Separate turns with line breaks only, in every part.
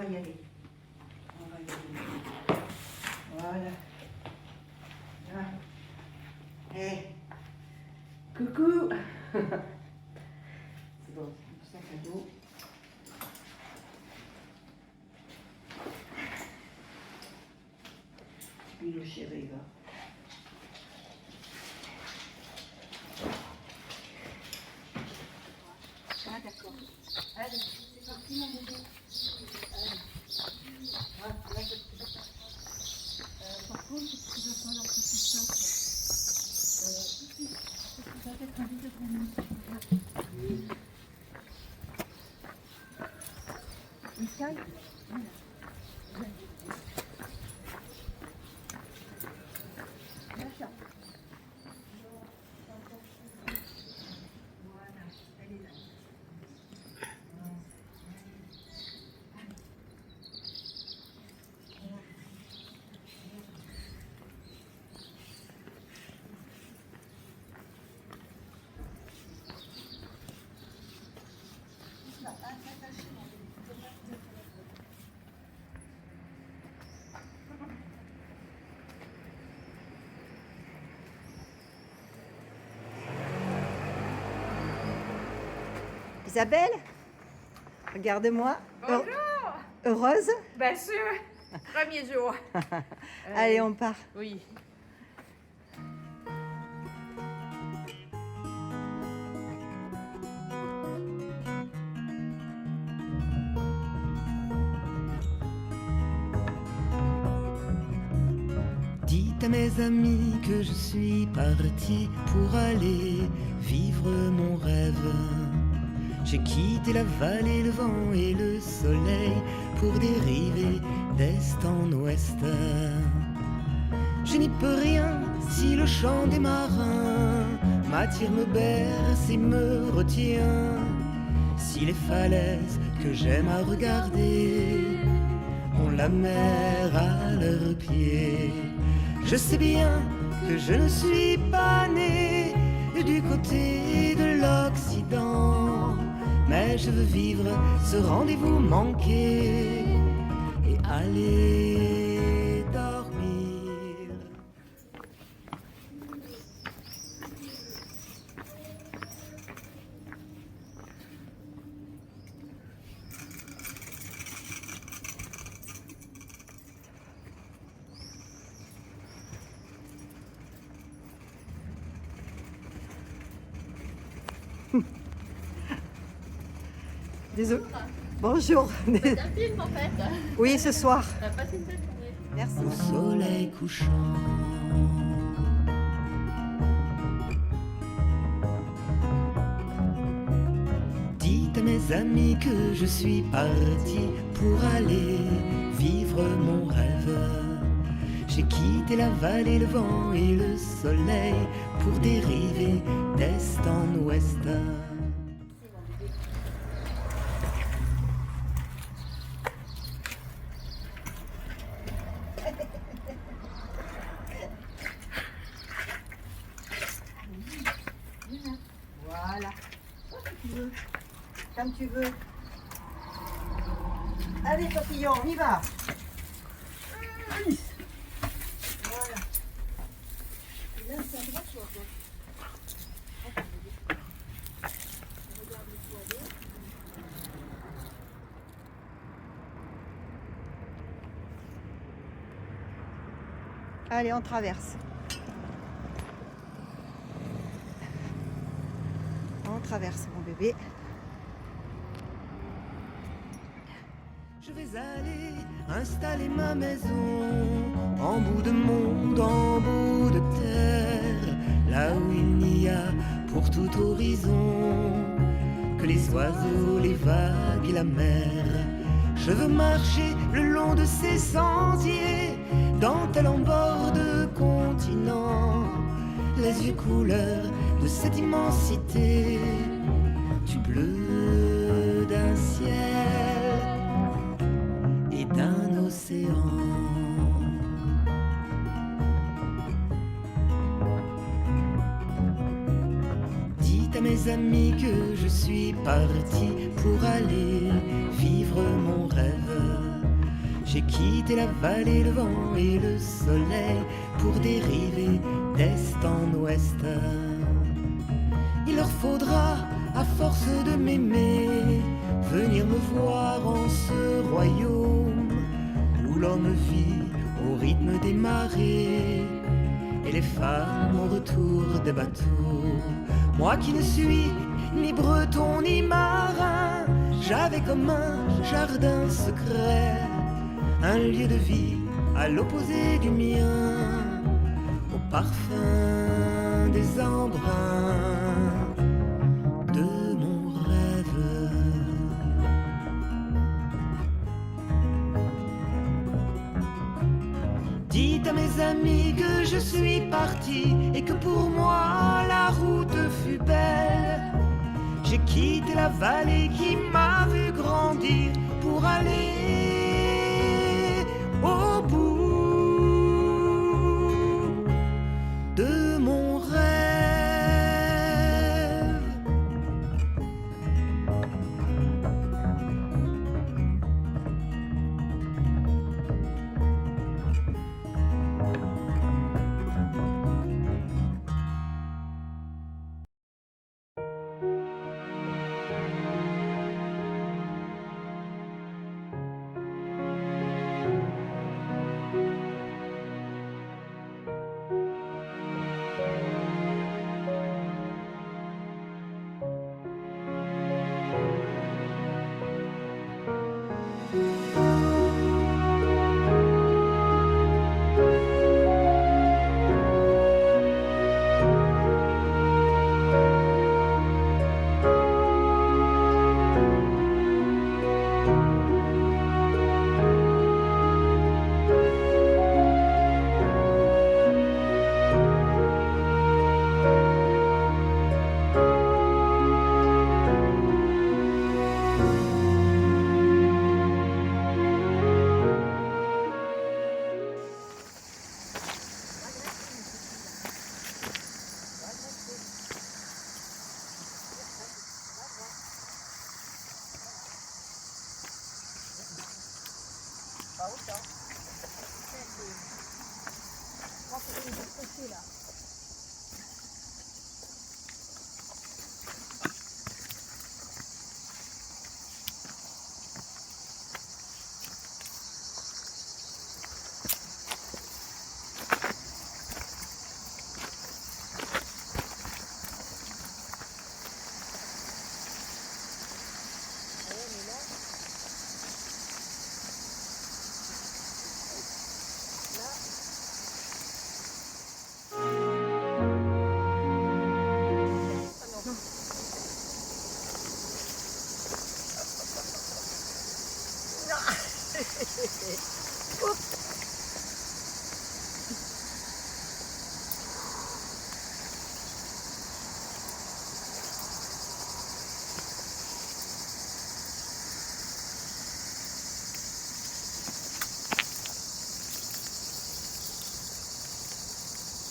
va y aller. On va y aller. Voilà. Là. Hey. Coucou. C'est bon, sac à dos. Puis le chéri va. Ah d'accord. Allez, c'est parti mon bébé. Allez. Ah, là, par contre, il va falloir que tu fasses. Ça va être un peu de minutes. Michael, voilà. Lâche. Voilà, elle est là. Isabelle, regarde-moi.
Bonjour!
Heureuse?
Bien sûr! Premier jour.
Allez, on part.
Oui.
Dites à mes amis que je suis parti pour aller vivre mon rêve. J'ai quitté la vallée, le vent et le soleil pour dériver d'est en ouest. Je n'y peux rien si le chant des marins m'attire, me berce et me retient. Si les falaises que j'aime à regarder ont la mer à leurs pieds. Je sais bien que je ne suis pas né du côté de l'Occident, mais je veux vivre ce rendez-vous manqué et aller dormir.
Désolé. Bonjour.
C'est un film en fait.
Oui, ce soir.
Passez une belle journée.
Merci.
Au soleil couchant, dites à mes amis que je suis parti pour aller vivre mon rêve. J'ai quitté la vallée, le vent et le soleil pour dériver d'est en ouest.
Voilà. Comme tu veux. Allez, papillon, on y va. Voilà. Là, c'est à droite ou à gauche? Regarde le poilet. Allez, on traverse. On traverse, mon bébé.
Je vais aller installer ma maison en bout de monde, en bout de terre, là où il n'y a pour tout horizon que les oiseaux, les vagues et la mer. Je veux marcher le long de ces sentiers, dentelle en bord de continent, les yeux couleur de cette immensité, du bleu d'un ciel et d'un océan. Dites à mes amis que je suis parti pour aller vivre mon rêve. J'ai quitté la vallée, le vent et le soleil pour dériver d'est en ouest. Il leur faudra, à force de m'aimer, venir me voir en ce royaume où l'homme vit au rythme des marées et les femmes au retour des bateaux. Moi qui ne suis ni breton ni marin, j'avais comme un jardin secret, un lieu de vie à l'opposé du mien, au parfum des embruns de mon rêve. Dites à mes amis que je suis parti et que pour moi la route fut belle. J'ai quitté la vallée qui m'a vu grandir pour aller au bout de mon rêve.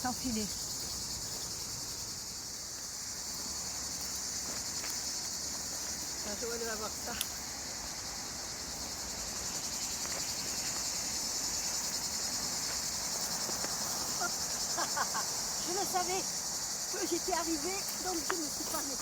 S'enfiler.
Joël va voir ça.
Je le savais que j'étais arrivée, donc je ne me suis pas arrêtée.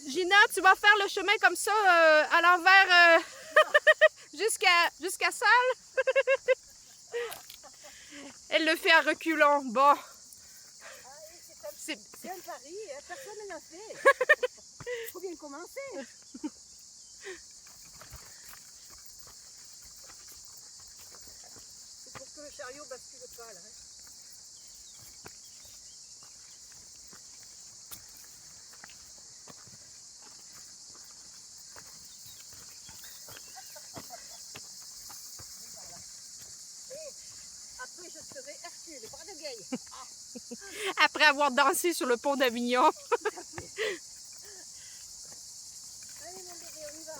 Gina, tu vas faire le chemin comme ça à l'envers jusqu'à Salles. Elle le fait à reculons. Bon.
C'est un pari, personne ne l'a fait. Faut bien commencer. C'est pour que le chariot bascule pas là. vieille.
Après avoir dansé sur le pont d'Avignon.
Allez mon bébé, on y va.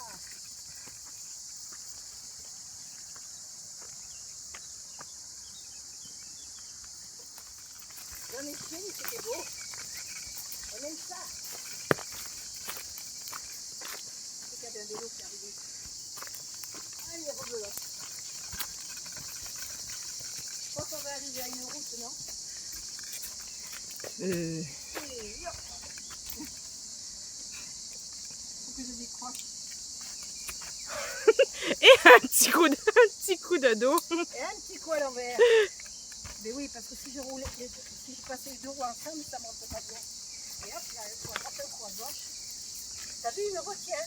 Dans les chiennes, c'était beau. On aime ça. C'est qu'il y avait un vélo qui est arrivé. Allez, rebelote. Je crois qu'on va arriver à une route, non? Et hop. Faut que je décroche.
Et un petit coup de dos.
Et un petit coup à l'envers. Mais oui, parce que si je passais les deux roues ensemble, ça ne monte pas bien. Et hop, là, il faut attraper le coup à gauche. T'as vu, il me retient.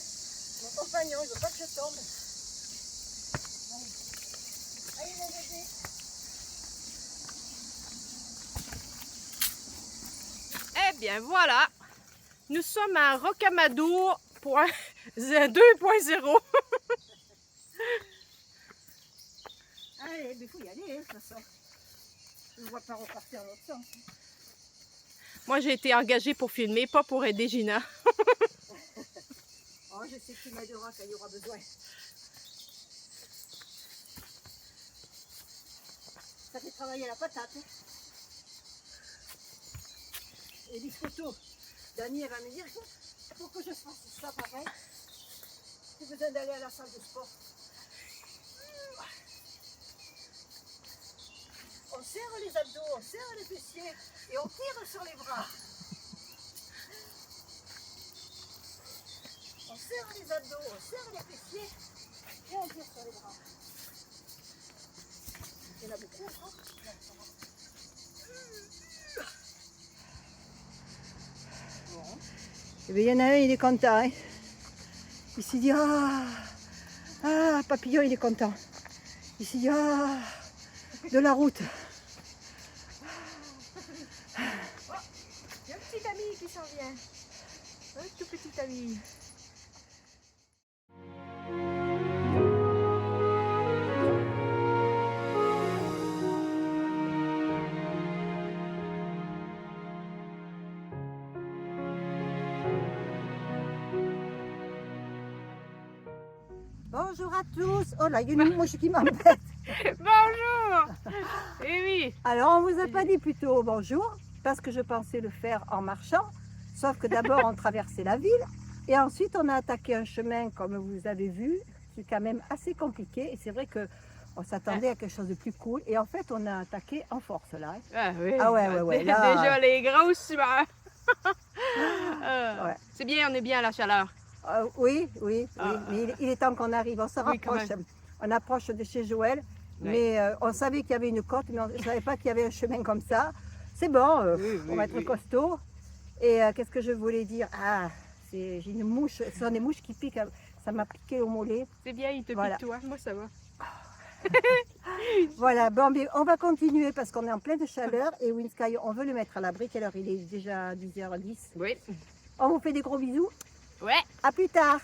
Mon compagnon, il ne veut pas que je tombe. Allez, mon bébé.
Eh bien voilà, nous sommes à Rocamadour 2.0.
Allez, mais il faut y aller, de toute façon. Je ne vois pas repartir dans l'autre sens.
Moi j'ai été engagée pour filmer, pas pour aider Gina.
Oh, je sais qui m'aidera quand il y aura besoin. Ça fait travailler la patate. Hein. Et les photos, Dani, elle va me dire pour que je fasse ça pareil, j'ai besoin d'aller à la salle de sport. On serre les abdos, on serre les fessiers et on tire sur les bras. On serre les abdos, on serre les fessiers et on tire sur les bras. Il y en a beaucoup, hein? Bon. Et bien, il y en a un, il est content. Hein? Il s'est dit, Papillon, il est content. Il s'est dit, de la route.
Il y a un petit ami qui s'en vient. Un tout petit ami.
Bonjour à tous. Oh là, il y a une mouche qui m'embête.
Bonjour. Eh oui.
Alors, on vous a pas dit plutôt bonjour, parce que je pensais le faire en marchant. Sauf que d'abord, on traversait la ville. Et ensuite, on a attaqué un chemin, comme vous avez vu. C'est quand même assez compliqué. Et c'est vrai qu'on s'attendait à quelque chose de plus cool. Et en fait, on a attaqué en force, là. Hein.
Ah oui.
Ah ouais, là-
Déjà les grosses humeurs.
Ouais.
C'est bien, on est bien à la chaleur.
Oui.
Ah.
Mais il est temps qu'on arrive. On se
Oui, quand
rapproche. On approche de chez Joël.
Oui.
Mais on savait qu'il y avait une côte, mais on ne savait pas qu'il y avait un chemin comme ça. C'est bon, on va être costaud. Et qu'est-ce que je voulais dire? J'ai une mouche, ce sont des mouches qui piquent. Ça m'a piqué au mollet.
C'est bien, il te
Voilà.
pique toi. Moi ça va.
Voilà, bon, mais on va continuer parce qu'on est en pleine chaleur. Et Winsky, on veut le mettre à l'abri. Quelle heure il est? Déjà 10h10.
Oui.
On vous fait des gros bisous.
Ouais.
À plus tard.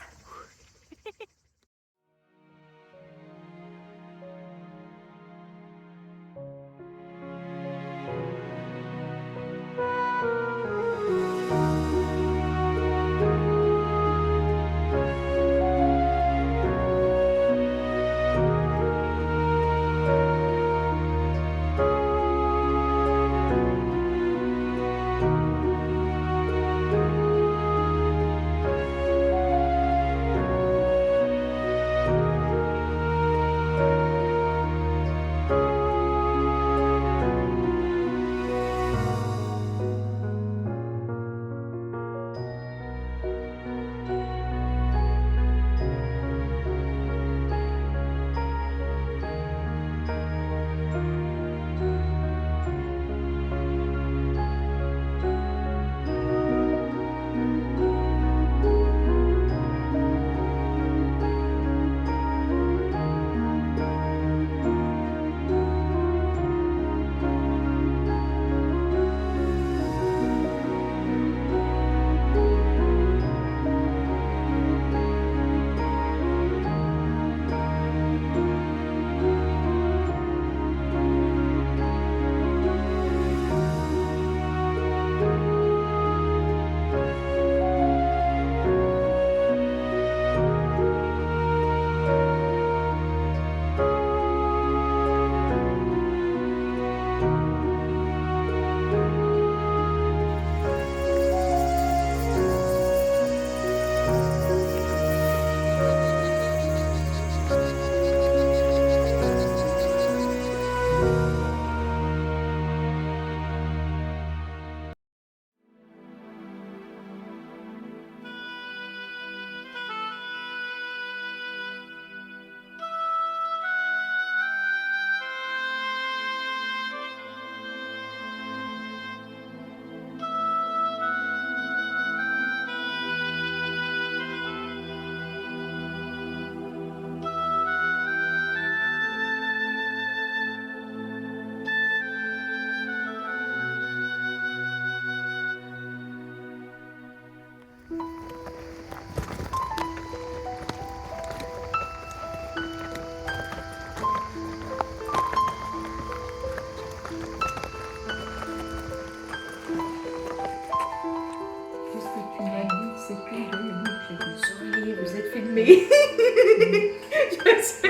désolée. Je sais.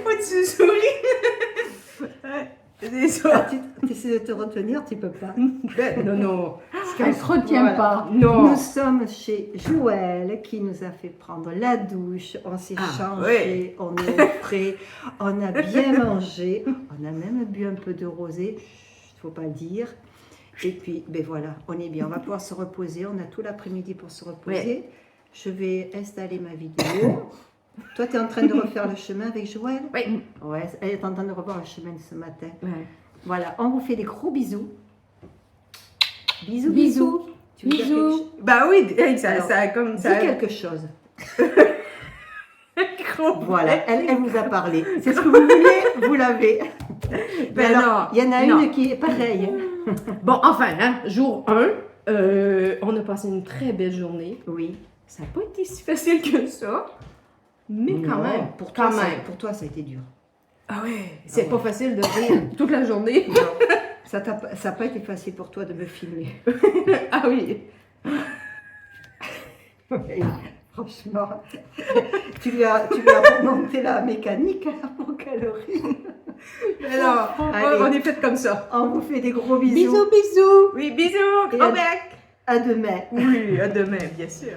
Faut que tu souris. Désolée.
Tu essaies de te retenir, tu peux pas.
Non.
Elle se retient
Voilà.
pas.
Non.
Nous sommes chez Joël qui nous a fait prendre la douche, on s'est changé, on est au frais, on a bien mangé, on a même bu un peu de rosé, il faut pas le dire. Et puis, ben voilà, on est bien, on va pouvoir se reposer, on a tout l'après-midi pour se reposer. Je vais installer ma vidéo. Toi, tu es en train de refaire le chemin avec Joël?
Oui.
Ouais, elle est en train de revoir le chemin de ce matin.
Ouais.
Voilà, on vous fait des gros bisous. Bisous,
Bisous.
Tu veux dire
Bisous.
quelque chose?
Bah oui, ça,
Alors,
ça comme
Dis
ça.
quelque chose.
Gros
Voilà, elle vous a parlé. C'est ce que vous voulez, vous l'avez.
Ben non.
Il y en a
non.
une qui est pareille.
Bon, enfin, hein, jour 1, on a passé une très belle journée.
Oui.
Ça n'a pas été si facile que ça, mais quand
Non,
même.
Pour
quand
toi,
même.
pour toi, ça a été dur.
Ah ouais, c'est
Ah
pas
ouais.
facile de rire toute la journée.
Non, ça n'a pas été facile pour toi de me filmer.
Ah oui.
Oui, franchement, tu lui as monté la mécanique pour qu'elle rie.
Mais non,
Allez.
on est fait comme ça.
On vous fait des gros bisous.
Bisous, bisous. Oui, bisous,
Et
gros
à-
bec.
À demain.
Oui, à demain, bien sûr.